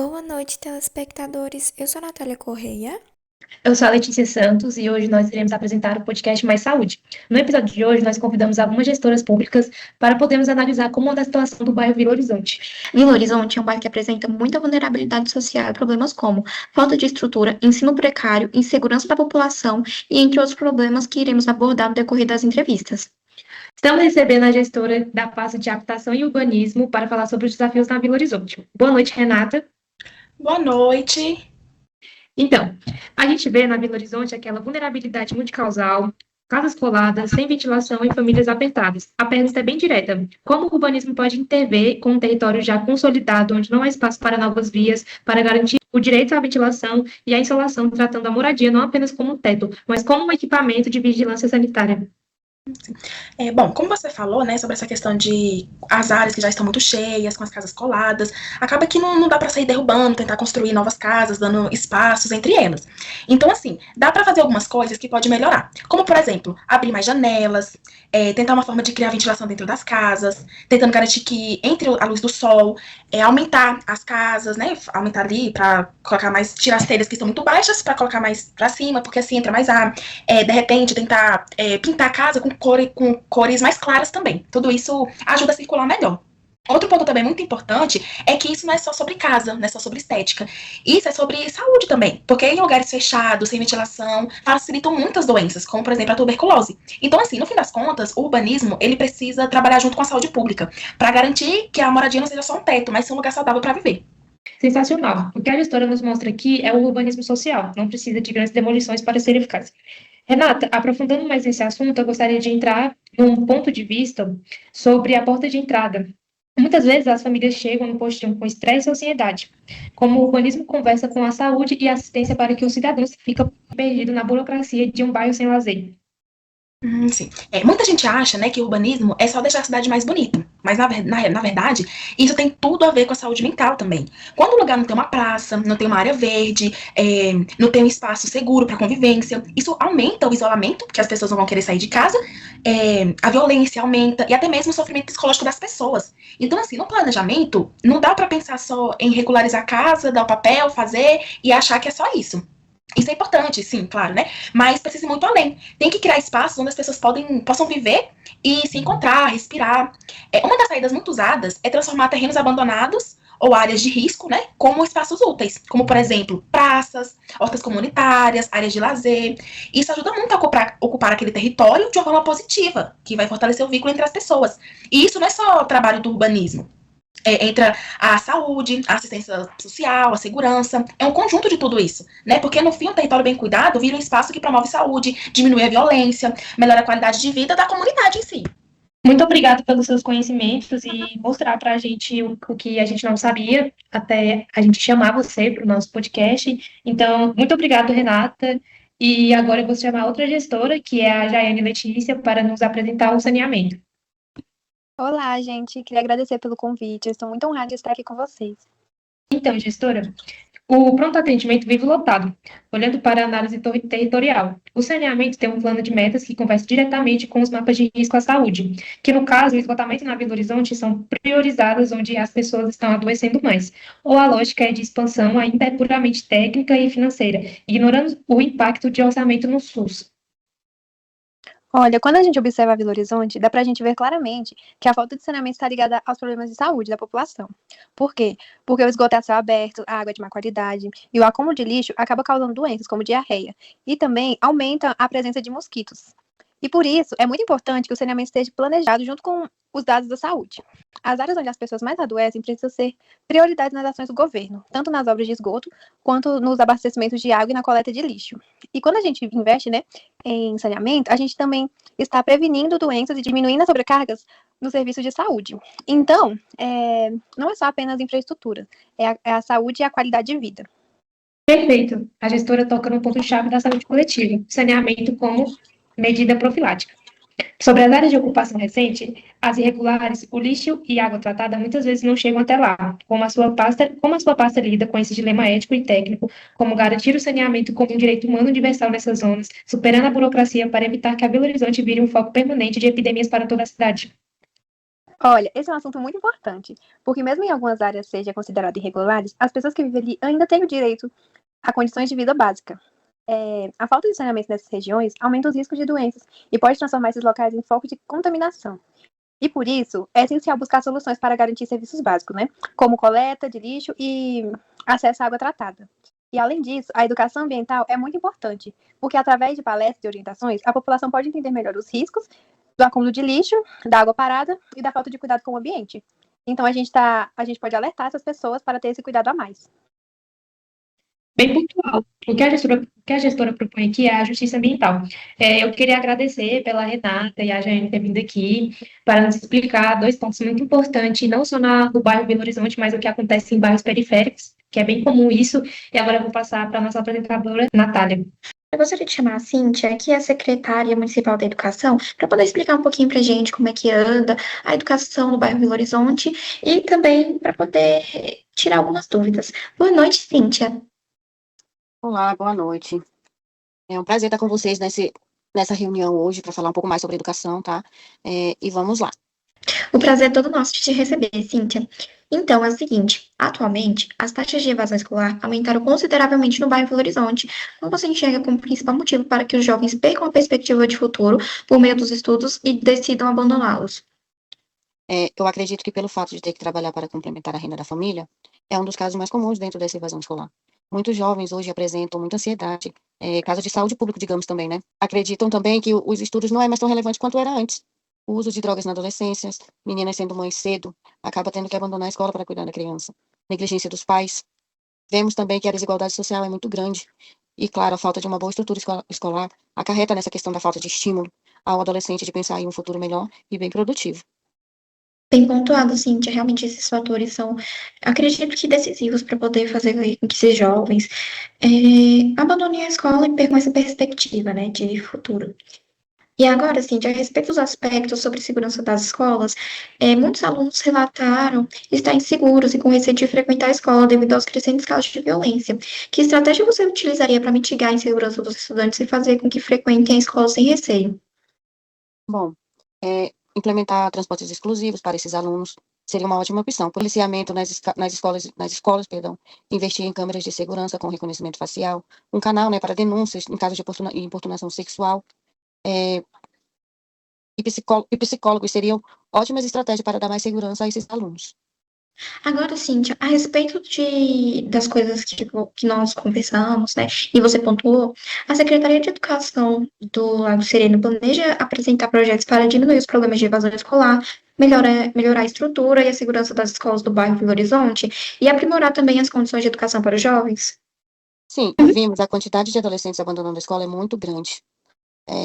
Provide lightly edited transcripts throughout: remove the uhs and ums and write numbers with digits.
Boa noite, telespectadores. Eu sou a Natália Correia. Eu sou a Letícia Santos e hoje nós iremos apresentar o podcast Mais Saúde. No episódio de hoje, nós convidamos algumas gestoras públicas para podermos analisar como anda a situação do bairro Vila Horizonte. Vila Horizonte é um bairro que apresenta muita vulnerabilidade social e problemas como falta de estrutura, ensino precário, insegurança da população e entre outros problemas que iremos abordar no decorrer das entrevistas. Estamos recebendo a gestora da pasta de habitação e urbanismo para falar sobre os desafios na Vila Horizonte. Boa noite, Renata. Boa noite. Então, a gente vê na Vila Horizonte aquela vulnerabilidade multicausal, casas coladas, sem ventilação e famílias apertadas. A pergunta é bem direta. Como o urbanismo pode intervir com um território já consolidado, onde não há espaço para novas vias, para garantir o direito à ventilação e à insolação, tratando a moradia não apenas como um teto, mas como um equipamento de vigilância sanitária? Bom, como você falou, né, sobre essa questão de as áreas que já estão muito cheias, com as casas coladas, acaba que não dá para sair derrubando, tentar construir novas casas, dando espaços entre elas. Então, assim, dá para fazer algumas coisas que pode melhorar. Como, por exemplo, abrir mais janelas, tentar uma forma de criar ventilação dentro das casas, tentando garantir que entre a luz do sol, aumentar as casas, né, aumentar ali para colocar mais, tirar as telhas que estão muito baixas para colocar mais para cima, porque assim entra mais ar. De repente, tentar pintar a casa com cores mais claras também. Tudo isso ajuda a circular melhor. Outro ponto também muito importante é que isso não é só sobre casa, não é só sobre estética. Isso é sobre saúde também, porque em lugares fechados, sem ventilação, facilitam muitas doenças, como por exemplo a tuberculose. Então, assim, no fim das contas, o urbanismo, ele precisa trabalhar junto com a saúde pública, para garantir que a moradia não seja só um teto, mas sim um lugar saudável para viver. Sensacional. O que a gestora nos mostra aqui é o urbanismo social. Não precisa de grandes demolições para ser eficaz. Renata, aprofundando mais nesse assunto, eu gostaria de entrar num ponto de vista sobre a porta de entrada. Muitas vezes as famílias chegam no postinho com estresse ou ansiedade. Como o urbanismo conversa com a saúde e assistência para que o cidadão fica perdido na burocracia de um bairro sem lazer. Sim. Muita gente acha, né, que o urbanismo é só deixar a cidade mais bonita, mas na verdade isso tem tudo a ver com a saúde mental também. Quando o lugar não tem uma praça, não tem uma área verde, não tem um espaço seguro para convivência, isso aumenta o isolamento, porque as pessoas não vão querer sair de casa, a violência aumenta e até mesmo o sofrimento psicológico das pessoas. Então, assim, no planejamento, não dá para pensar só em regularizar a casa, dar o papel, fazer e achar que é só isso. Isso é importante, sim, claro, né? Mas precisa ir muito além. Tem que criar espaços onde as pessoas possam viver e se encontrar, respirar. Uma das saídas muito usadas é transformar terrenos abandonados ou áreas de risco, né, como espaços úteis, como, por exemplo, praças, hortas comunitárias, áreas de lazer. Isso ajuda muito a ocupar aquele território de uma forma positiva, que vai fortalecer o vínculo entre as pessoas. E isso não é só trabalho do urbanismo. Entra a saúde, a assistência social, a segurança, é um conjunto de tudo isso, né? Porque no fim, um território bem cuidado vira um espaço que promove saúde, diminui a violência, melhora a qualidade de vida da comunidade em si. Muito obrigada pelos seus conhecimentos e mostrar para a gente o que a gente não sabia, até a gente chamar você para o nosso podcast. Então, muito obrigada, Renata. E agora eu vou chamar outra gestora, que é a Jaiane Letícia, para nos apresentar o saneamento. Olá, gente. Queria agradecer pelo convite. Eu estou muito honrada de estar aqui com vocês. Então, gestora, o pronto atendimento vive lotado, olhando para a análise territorial. O saneamento tem um plano de metas que conversa diretamente com os mapas de risco à saúde, que no caso, o esgotamento na Belo Horizonte são priorizadas onde as pessoas estão adoecendo mais, ou a lógica é de expansão ainda é puramente técnica e financeira, ignorando o impacto de orçamento no SUS. Olha, quando a gente observa a Vila Horizonte, dá pra gente ver claramente que a falta de saneamento está ligada aos problemas de saúde da população. Por quê? Porque o esgoto é a céu aberto, a água é de má qualidade e o acúmulo de lixo acaba causando doenças como diarreia e também aumenta a presença de mosquitos. E por isso, é muito importante que o saneamento esteja planejado junto com os dados da saúde. As áreas onde as pessoas mais adoecem precisam ser prioridade nas ações do governo, tanto nas obras de esgoto, quanto nos abastecimentos de água e na coleta de lixo. E quando a gente investe, né, em saneamento, a gente também está prevenindo doenças e diminuindo as sobrecargas no serviço de saúde. Então, não é só apenas infraestrutura, é a saúde e a qualidade de vida. Perfeito. A gestora toca no ponto-chave da saúde coletiva, saneamento como medida profilática. Sobre as áreas de ocupação recente, as irregulares, o lixo e a água tratada muitas vezes não chegam até lá. Como a sua pasta lida com esse dilema ético e técnico, como garantir o saneamento como um direito humano universal nessas zonas, superando a burocracia para evitar que a Belo Horizonte vire um foco permanente de epidemias para toda a cidade? Olha, esse é um assunto muito importante, porque mesmo em algumas áreas sejam consideradas irregulares, as pessoas que vivem ali ainda têm o direito a condições de vida básica. A falta de saneamento nessas regiões aumenta os riscos de doenças e pode transformar esses locais em foco de contaminação. E por isso, é essencial buscar soluções para garantir serviços básicos, né? Como coleta de lixo e acesso à água tratada. E além disso, a educação ambiental é muito importante, porque através de palestras e orientações, a população pode entender melhor os riscos do acúmulo de lixo, da água parada e da falta de cuidado com o ambiente. Então a gente pode alertar essas pessoas para ter esse cuidado a mais. Bem pontual. O que a gestora propõe aqui é a justiça ambiental. Eu queria agradecer pela Renata e a Jane ter vindo aqui para nos explicar dois pontos muito importantes, não só no bairro Belo Horizonte, mas o que acontece em bairros periféricos, que é bem comum isso. E agora eu vou passar para a nossa apresentadora, Natália. Eu gostaria de chamar a Cíntia, que é a secretária municipal da educação, para poder explicar um pouquinho para a gente como é que anda a educação no bairro Belo Horizonte e também para poder tirar algumas dúvidas. Boa noite, Cíntia. Olá, boa noite. É um prazer estar com vocês nessa reunião hoje para falar um pouco mais sobre educação, tá? E vamos lá. O prazer é todo nosso de te receber, Cíntia. Então, é o seguinte, atualmente, as taxas de evasão escolar aumentaram consideravelmente no bairro Belo Horizonte, como você enxerga como principal motivo para que os jovens percam a perspectiva de futuro por meio dos estudos e decidam abandoná-los? Eu acredito que pelo fato de ter que trabalhar para complementar a renda da família, é um dos casos mais comuns dentro dessa evasão escolar. Muitos jovens hoje apresentam muita ansiedade, casos de saúde pública, digamos também, né? Acreditam também que os estudos não é mais tão relevante quanto era antes. O uso de drogas na adolescência, meninas sendo mães cedo, acaba tendo que abandonar a escola para cuidar da criança. Negligência dos pais. Vemos também que a desigualdade social é muito grande. E, claro, a falta de uma boa estrutura escolar acarreta nessa questão da falta de estímulo ao adolescente de pensar em um futuro melhor e bem produtivo. Bem pontuado, Cíntia. Realmente esses fatores são, acredito que decisivos para poder fazer com que esses jovens abandonem a escola e percam essa perspectiva, né, de futuro. E agora, Cíntia, a respeito dos aspectos sobre segurança das escolas, muitos alunos relataram estar inseguros e com receio de frequentar a escola devido aos crescentes casos de violência. Que estratégia você utilizaria para mitigar a insegurança dos estudantes e fazer com que frequentem a escola sem receio? Bom, implementar transportes exclusivos para esses alunos seria uma ótima opção. Policiamento nas escolas, investir em câmeras de segurança com reconhecimento facial, um canal, né, para denúncias em caso de importunação sexual, e psicólogos seriam ótimas estratégias para dar mais segurança a esses alunos. Agora, Cíntia, a respeito das coisas que nós conversamos, né, e você pontuou, a Secretaria de Educação do Lago Sereno planeja apresentar projetos para diminuir os problemas de evasão escolar, melhorar a estrutura e a segurança das escolas do bairro Belo Horizonte e aprimorar também as condições de educação para os jovens? Sim, vimos a quantidade de adolescentes abandonando a escola é muito grande.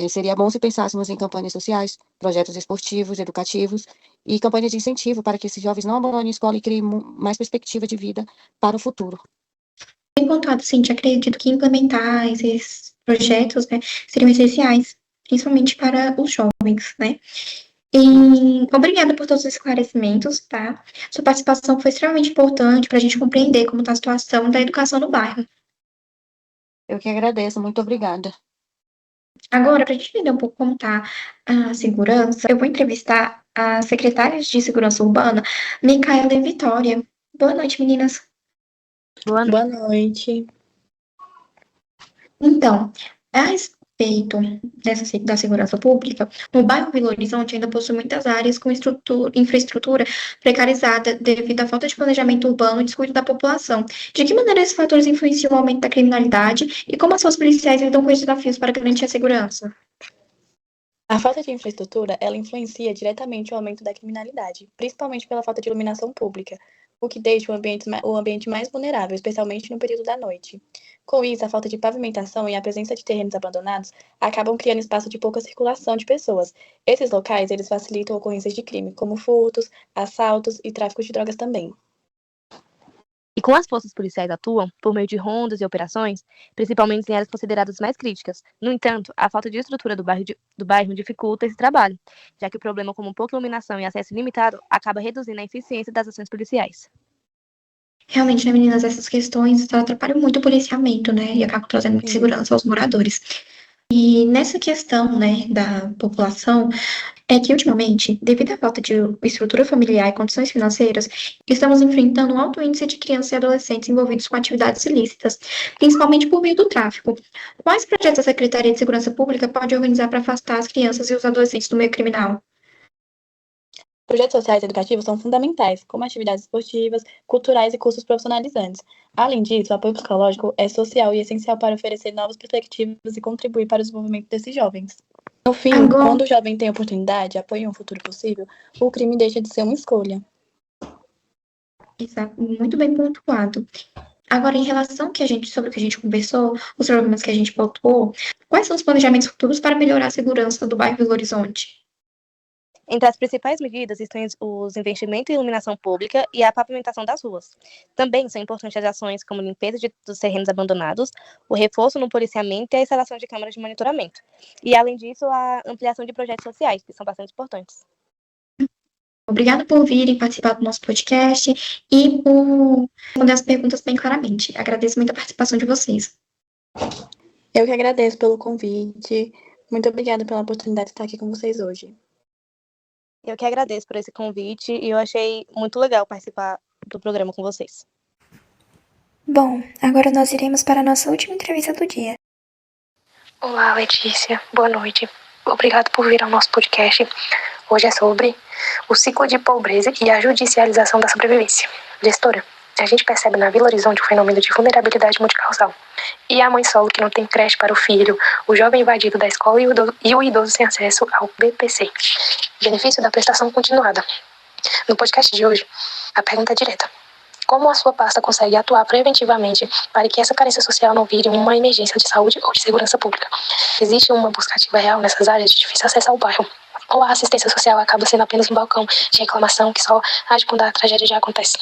Seria bom se pensássemos em campanhas sociais, projetos esportivos, educativos e campanhas de incentivo para que esses jovens não abandonem a escola e criem mais perspectiva de vida para o futuro. Bem pontuado, Cíntia, acredito que implementar esses projetos, né, seriam essenciais, principalmente para os jovens, né? E obrigada por todos os esclarecimentos, tá? Sua participação foi extremamente importante para a gente compreender como está a situação da educação no bairro. Eu que agradeço, muito obrigada. Agora, para a gente entender um pouco como está a segurança, eu vou entrevistar a secretária de Segurança Urbana, Micaela e Vitória. Boa noite, meninas. Boa Boa noite. Então, a respeito da segurança pública, o bairro Belo Horizonte ainda possui muitas áreas com infraestrutura precarizada devido à falta de planejamento urbano e descuido da população. De que maneira esses fatores influenciam o aumento da criminalidade e como as forças policiais lidam com esses desafios para garantir a segurança? A falta de infraestrutura, ela influencia diretamente o aumento da criminalidade, principalmente pela falta de iluminação pública, o que deixa o ambiente mais vulnerável, especialmente no período da noite. Com isso, a falta de pavimentação e a presença de terrenos abandonados acabam criando espaço de pouca circulação de pessoas. Esses locais, eles facilitam ocorrências de crime, como furtos, assaltos e tráfico de drogas também. E como as forças policiais atuam por meio de rondas e operações, principalmente em áreas consideradas mais críticas. No entanto, a falta de estrutura do bairro dificulta esse trabalho, já que o problema como pouca iluminação e acesso limitado acaba reduzindo a eficiência das ações policiais. Realmente, né, meninas, essas questões atrapalham muito o policiamento, né, e acabam trazendo muita segurança aos moradores. E nessa questão, né, da população, é que, ultimamente, devido à falta de estrutura familiar e condições financeiras, estamos enfrentando um alto índice de crianças e adolescentes envolvidos com atividades ilícitas, principalmente por meio do tráfico. Quais projetos a Secretaria de Segurança Pública pode organizar para afastar as crianças e os adolescentes do meio criminal? Projetos sociais e educativos são fundamentais, como atividades esportivas, culturais e cursos profissionalizantes. Além disso, o apoio psicológico é social e essencial para oferecer novas perspectivas e contribuir para o desenvolvimento desses jovens. No fim, Agora, quando o jovem tem oportunidade, apoio e um futuro possível, o crime deixa de ser uma escolha. muito bem pontuado. Agora, em relação sobre o que a gente conversou, os problemas que a gente pontuou, quais são os planejamentos futuros para melhorar a segurança do bairro Belo Horizonte? Entre as principais medidas estão os investimentos em iluminação pública e a pavimentação das ruas. Também são importantes as ações como limpeza dos terrenos abandonados, o reforço no policiamento e a instalação de câmeras de monitoramento. E, além disso, a ampliação de projetos sociais, que são bastante importantes. Obrigada por virem participar do nosso podcast e por responder as perguntas bem claramente. Agradeço muito a participação de vocês. Eu que agradeço pelo convite. Muito obrigada pela oportunidade de estar aqui com vocês hoje. Eu que agradeço por esse convite e eu achei muito legal participar do programa com vocês. Bom, agora nós iremos para a nossa última entrevista do dia. Olá, Letícia. Boa noite. Obrigado por vir ao nosso podcast. Hoje é sobre o ciclo de pobreza e a judicialização da sobrevivência. Gestora, a gente percebe na Vila Horizonte o fenômeno de vulnerabilidade multicausal. E a mãe solo que não tem creche para o filho, o jovem invadido da escola e o idoso sem acesso ao BPC. Benefício da prestação continuada. No podcast de hoje, a pergunta é direta. Como a sua pasta consegue atuar preventivamente para que essa carência social não vire uma emergência de saúde ou de segurança pública? Existe uma busca ativa real nessas áreas de difícil acesso ao bairro? Ou a assistência social acaba sendo apenas um balcão de reclamação que só age quando a tragédia já acontece?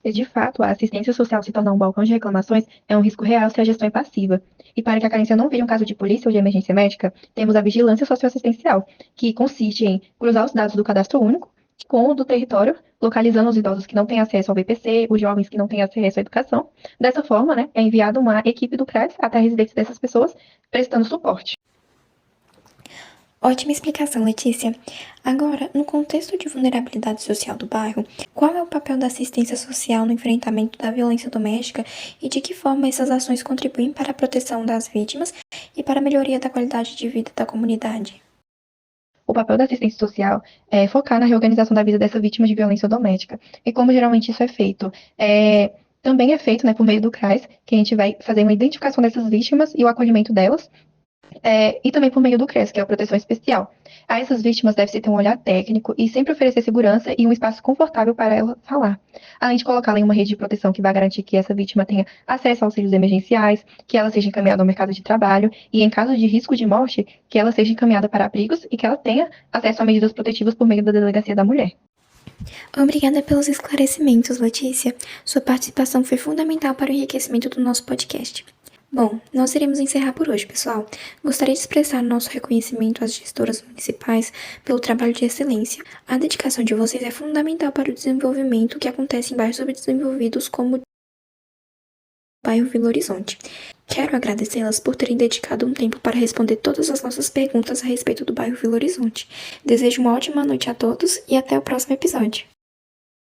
De fato, a assistência social se tornar um balcão de reclamações é um risco real se a gestão é passiva. E para que a carência não vire um caso de polícia ou de emergência médica, temos a vigilância socioassistencial, que consiste em cruzar os dados do cadastro único com o do território, localizando os idosos que não têm acesso ao BPC, os jovens que não têm acesso à educação. Dessa forma, é enviada uma equipe do CRAS até a residência dessas pessoas, prestando suporte. Ótima explicação, Letícia. Agora, no contexto de vulnerabilidade social do bairro, qual é o papel da assistência social no enfrentamento da violência doméstica e de que forma essas ações contribuem para a proteção das vítimas e para a melhoria da qualidade de vida da comunidade? O papel da assistência social é focar na reorganização da vida dessa vítima de violência doméstica. E como geralmente isso é feito? Também é feito por meio do CRAS, que a gente vai fazer uma identificação dessas vítimas e o acolhimento delas, e também por meio do CRES, que é a proteção especial. A essas vítimas deve-se ter um olhar técnico e sempre oferecer segurança e um espaço confortável para ela falar. Além de colocá-la em uma rede de proteção que vai garantir que essa vítima tenha acesso a auxílios emergenciais, que ela seja encaminhada ao mercado de trabalho e, em caso de risco de morte, que ela seja encaminhada para abrigos e que ela tenha acesso a medidas protetivas por meio da Delegacia da Mulher. Obrigada pelos esclarecimentos, Letícia. Sua participação foi fundamental para o enriquecimento do nosso podcast. Bom, nós iremos encerrar por hoje, pessoal. Gostaria de expressar nosso reconhecimento às gestoras municipais pelo trabalho de excelência. A dedicação de vocês é fundamental para o desenvolvimento que acontece em bairros subdesenvolvidos como o bairro Vila Horizonte. Quero agradecê-las por terem dedicado um tempo para responder todas as nossas perguntas a respeito do bairro Vila Horizonte. Desejo uma ótima noite a todos e até o próximo episódio.